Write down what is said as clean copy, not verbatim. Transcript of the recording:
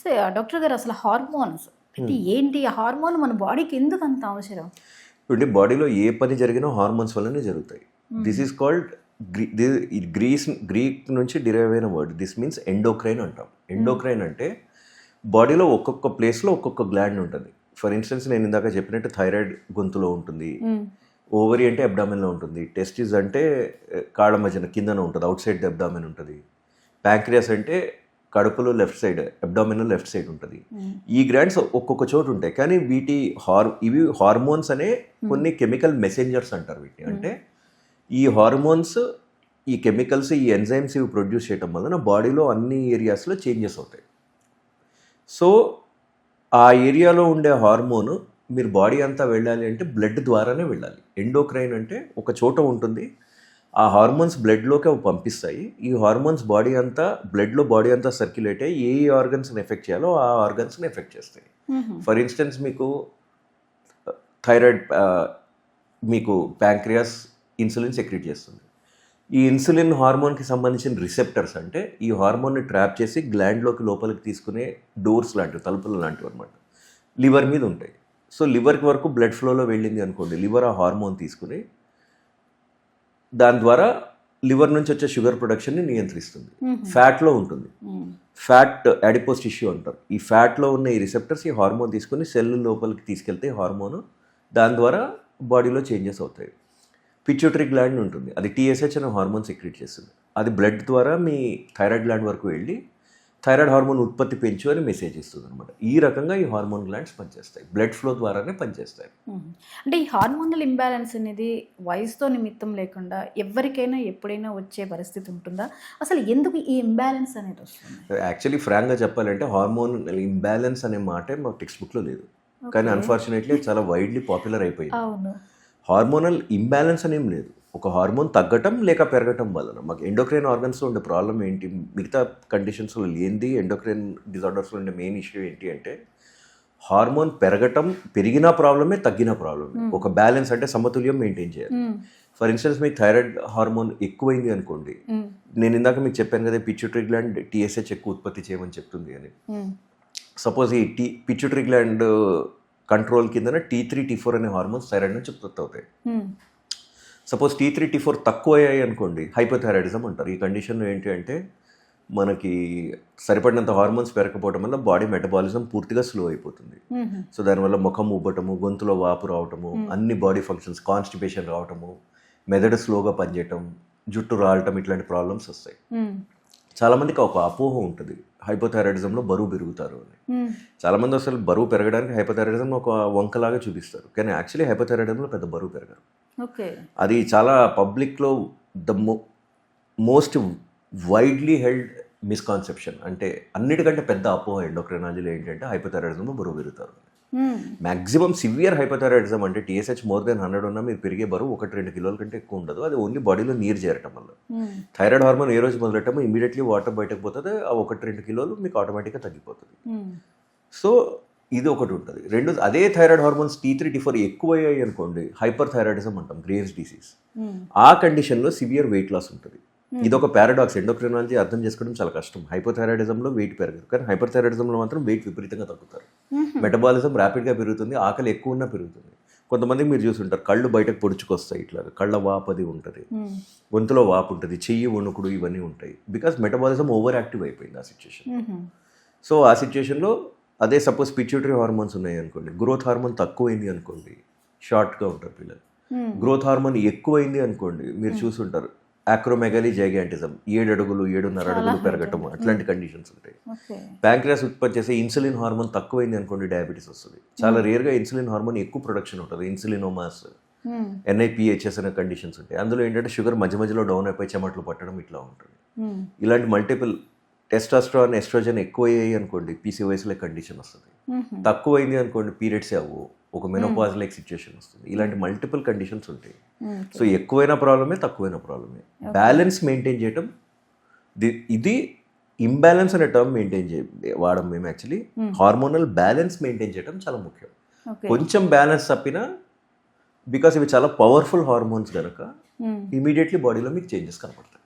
So doctor గారు అసలు hormones అంటే ఏంటి? ఆ హార్మోన్ మన బాడీకి ఎందుకు అంత అవసరం? ఇప్పుడు బాడీలో ఏ పని జరిగినా హార్మోన్స్ వల్లనే జరుగుతాయి. దిస్ ఈజ్ కాల్డ్ గ్రీక్ నుంచి డిరైవ్ అయిన వర్డ్. దిస్ మీన్స్ ఎండోక్రైన్ అంటాం. ఎండోక్రైన్ అంటే బాడీలో ఒక్కొక్క ప్లేస్లో ఒక్కొక్క గ్లాండ్ ఉంటుంది. ఫర్ ఇన్స్టెన్స్ నేను ఇందాక చెప్పినట్టు థైరాయిడ్ గొంతులో ఉంటుంది, ఓవరీ అంటే అబ్డామిన్లో ఉంటుంది, టెస్టిస్ అంటే కాళ్ళ మధ్యన కిందన ఉంటుంది, అవుట్ సైడ్ ద అబ్డామిన్ ఉంటుంది, ప్యాంక్రియాస్ అంటే కడుపులో left side abdominal left side ఉంటుంది. ఈ గ్లాండ్స్ ఒక్కొక్క చోటు ఉంటాయి. కానీ ఇవి హార్మోన్స్ అనే కొన్ని కెమికల్ మెసెంజర్స్ అంటారు వీటిని. అంటే ఈ హార్మోన్స్, ఈ కెమికల్స్, ఈ ఎంజైమ్స్ ఇవి ప్రొడ్యూస్ చేయడం వలన బాడీలో అన్ని ఏరియాస్లో చేంజెస్ అవుతాయి. సో ఆ ఏరియాలో ఉండే హార్మోన్ మీరు బాడీ అంతా వెళ్ళాలి అంటే బ్లడ్ ద్వారానే వెళ్ళాలి. ఎండోక్రైన్ అంటే ఒక చోట ఉంటుంది, ఆ హార్మోన్స్ బ్లడ్లోకి అవి పంపిస్తాయి. ఈ హార్మోన్స్ బాడీ అంతా సర్క్యులేట్ అయ్యి ఏ ఆర్గన్స్ని ఎఫెక్ట్ చేయాలో ఆ ఆర్గన్స్ని ఎఫెక్ట్ చేస్తాయి. ఫర్ ఇన్స్టెన్స్ మీకు థైరాయిడ్, మీకు ప్యాంక్రియాస్ ఇన్సులిన్ సెక్రెట్ చేస్తుంది. ఈ ఇన్సులిన్ హార్మోన్కి సంబంధించిన రిసెప్టర్స్ అంటే ఈ హార్మోన్ని ట్రాప్ చేసి గ్లాండ్లోకి లోపలికి తీసుకునే డోర్స్ లాంటివి, తలుపులు లాంటివి అనమాట, లివర్ మీద ఉంటాయి. సో లివర్కి వరకు బ్లడ్ ఫ్లోలో వెళ్ళింది అనుకోండి, లివర్ ఆ హార్మోన్ తీసుకుని దాని ద్వారా లివర్ నుంచి వచ్చే షుగర్ ప్రొడక్షన్ని నియంత్రిస్తుంది. ఫ్యాట్లో ఉంటుంది, ఫ్యాట్ అడిపోస్ టిష్యూ అంటారు. ఈ ఫ్యాట్లో ఉన్న ఈ రిసెప్టర్స్ ఈ హార్మోన్ తీసుకుని సెల్ లోపలికి తీసుకెళ్తే హార్మోన్ దాని ద్వారా బాడీలో చేంజెస్ అవుతాయి. పిట్యూటరీ గ్లాండ్ ఉంటుంది, అది టీఎస్హెచ్ అనే హార్మోన్ సెక్రెట్ చేస్తుంది. అది బ్లడ్ ద్వారా మీ థైరాయిడ్ గ్లాండ్ వరకు వెళ్ళి థైరాయిడ్ హార్మోన్ ఉత్పత్తి పెంచు అని మెసేజ్ ఇస్తుంది అనమాట. ఈ రకంగా ఈ హార్మోన్ గ్లాండ్స్ పనిచేస్తాయి, బ్లడ్ ఫ్లో ద్వారానే పనిచేస్తాయి. అంటే ఈ హార్మోనల్ ఇంబ్యాలెన్స్ అనేది వయసుతో నిమిత్తం లేకుండా ఎవరికైనా ఎప్పుడైనా వచ్చే పరిస్థితి ఉంటుందా? అసలు ఎందుకు ఈ ఇంబ్యాలెన్స్ అనేది వస్తుంది? యాక్చువల్లీ ఫ్రాంక్గా చెప్పాలంటే హార్మోనల్ ఇంబ్యాలెన్స్ అనే మాటే మా టెక్స్ట్ బుక్లో లేదు, కానీ అన్ఫార్చునేట్లీ చాలా వైడ్లీ పాపులర్ అయిపోయింది. అవును, హార్మోనల్ ఇంబ్యాలెన్స్ అనేం లేదు, ఒక హార్మోన్ తగ్గటం లేక పెరగటం వలన. మాకు ఎండోక్రైన్ ఆర్గన్స్లో ఉండే ప్రాబ్లం ఏంటి, మిగతా కండిషన్స్లో లేనిది ఎండోక్రైన్ డిజార్డర్స్లో ఉండే మెయిన్ ఇష్యూ ఏంటి అంటే హార్మోన్ పెరిగిన ప్రాబ్లమే, తగ్గిన ప్రాబ్లమే. ఒక బ్యాలెన్స్ అంటే సమతుల్యం మెయింటైన్ చేయాలి. ఫర్ ఇన్స్టెన్స్ మీకు థైరాయిడ్ హార్మోన్ ఎక్కువైంది అనుకోండి, నేను ఇందాక మీకు చెప్పాను కదా పిట్యూటరీ గ్లాండ్ టీఎస్హెచ్ ఎక్కువ ఉత్పత్తి చేయమని చెప్తుంది అని. సపోజ్ ఈ పిట్యూటరీ గ్లాండ్ కంట్రోల్ కిందన T3, T4 అనే హార్మోన్స్ థైరాయిడ్ నుంచి ఉత్పత్తి అవుతాయి. సపోజ్ T3, T4 తక్కువ అయ్యాయి అనుకోండి, హైపోథైరాయిడిజం అంటారు. ఈ కండిషన్లో ఏంటి అంటే మనకి సరిపడినంత హార్మోన్స్ పెరగకపోవడం వల్ల బాడీ మెటబాలిజం పూర్తిగా స్లో అయిపోతుంది. సో దానివల్ల ముఖం ఉబ్బటము, గొంతులో వాపు రావటము, అన్ని బాడీ ఫంక్షన్స్, కాన్స్టిపేషన్ రావటము, మెదడు స్లోగా పనిచేయటం, జుట్టు రాలటం, ఇట్లాంటి ప్రాబ్లమ్స్ వస్తాయి. చాలామందికి ఒక అపోహ ఉంటుంది హైపోథైరాయిడిజంలో బరువు పెరుగుతారు అని. చాలామంది అసలు బరువు పెరగడానికి హైపోథైరాయిడిజం ఒక వంకలాగా చూపిస్తారు, కానీ యాక్చువల్లీ హైపోథైరాయిడిజంలో పెద్ద బరువు పెరగరు. అది చాలా పబ్లిక్లో the most widely held misconception. అంటే అన్నిటికంటే పెద్ద అపోహ ఎండోక్రైనాలజీలో ఏంటంటే హైపోథైరాయిడిజంలో బరువు పెరుగుతారు. మ్యాక్సిమం సివియర్ హైపోథైరాయిడిజం అంటే TSH మోర్ దెన్ 100 ఉన్నా మీరు పెరిగే బరువు 1-2 కిలోల కంటే ఎక్కువ ఉండదు. అది ఓన్లీ బాడీలో నీరు చేరటం వల్ల. థైరాయిడ్ హార్మోన్ ఏ రోజు మొదలెట్టమో ఇమీడియట్లీ వాటర్ బయటకు పోతుంది, ఆ 1-2 కిలోలు మీకు ఆటోమేటిక్గా తగ్గిపోతుంది. సో ఇది ఒకటి ఉంటుంది. రెండోది, అదే థైరాయిడ్ హార్మోన్స్ T3, T4 ఎక్కువ అయ్యాయి అనుకోండి, హైపర్ థైరాయిడిజం అంటాం, గ్రేవ్స్ డిసీజ్. ఆ కండిషన్లో సివియర్ వెయిట్ లాస్ ఉంటుంది. ఇది ఒక పారాడాక్స్, ఎండోక్రైనాలజీ అర్థం చేసుకోవడం చాలా కష్టం. హైపోథైరాయిడిజంలో వెయిట్ పెరగదు, కానీ హైపర్ థైరాయిడిజంలో మాత్రం వెయిట్ విపరీతంగా తగ్గుతారు. మెటబాలిజం ర్యాపిడ్గా పెరుగుతుంది, ఆకలి ఎక్కువ ఉన్నా పెరుగుతుంది. కొంతమందికి మీరు చూసుంటారు కళ్ళు బయటకు పొడుచుకొస్తాయి, ఇట్లా కళ్ళ వాపది ఉంటుంది, గొంతులో వాపు ఉంటుంది, చెయ్యి వణుకుడు, ఇవన్నీ ఉంటాయి. బికాస్ మెటబాలిజం ఓవర్ యాక్టివ్ అయిపోయింది ఆ సిచ్యుయేషన్. సో ఆ సిచ్యుయేషన్లో అదే సపోజ్ పిట్యూటరీ హార్మోన్స్ ఉన్నాయి అనుకోండి, గ్రోత్ హార్మోన్ తక్కువైంది అనుకోండి, షార్ట్గా ఉంటారు పిల్లలు. గ్రోత్ హార్మోన్ ఎక్కువైంది అనుకోండి, మీరు చూసుంటారు యాక్రోమెగాలీ జైగాంటిజం, 7 అడుగులు 7.5 అడుగులు పెరగటం, అట్లాంటి కండిషన్స్ ఉంటాయి. ప్యాంక్రియాస్ ఉత్పత్తి చేసే ఇన్సులిన్ హార్మోన్ తక్కువైంది అనుకోండి, డయాబెటీస్ వస్తుంది. చాలా రేర్గా ఇన్సులిన్ హార్మోన్ ఎక్కువ ప్రొడక్షన్ ఉంటుంది, ఇన్సులినోమాస్, NIPHS అనే కండిషన్స్ ఉంటాయి. అందులో ఏంటంటే షుగర్ మధ్య మధ్యలో డౌన్ అయిపోయి చెమట్లు పట్టడం ఇట్లా ఉంటుంది. ఇలాంటి మల్టిపుల్ టెస్టాస్ట్రాన్, ఎస్ట్రోజన్ ఎక్కువ అయ్యాయి అనుకోండి, PCOS కండిషన్ వస్తుంది. తక్కువైంది అనుకోండి, పీరియడ్స్ అవ్వు, ఒక మెనోపాజ్ లైక్ సిచ్యుయేషన్ వస్తుంది. ఇలాంటి మల్టిపుల్ కండిషన్స్ ఉంటాయి. సో ఎక్కువైన ప్రాబ్లమే, తక్కువైన ప్రాబ్లమే. బ్యాలెన్స్ మెయింటైన్ చేయటం, ఇది ఇంబ్యాలెన్స్ అనే టర్మ్ వాడడం మేము. యాక్చువల్లీ హార్మోనల్ బ్యాలెన్స్ మెయింటైన్ చేయడం చాలా ముఖ్యం. కొంచెం బ్యాలెన్స్ తప్పినా, బికాస్ ఇవి చాలా పవర్ఫుల్ హార్మోన్స్ కనుక ఇమీడియట్లీ బాడీలో మీకు చేంజెస్ కనపడతాయి.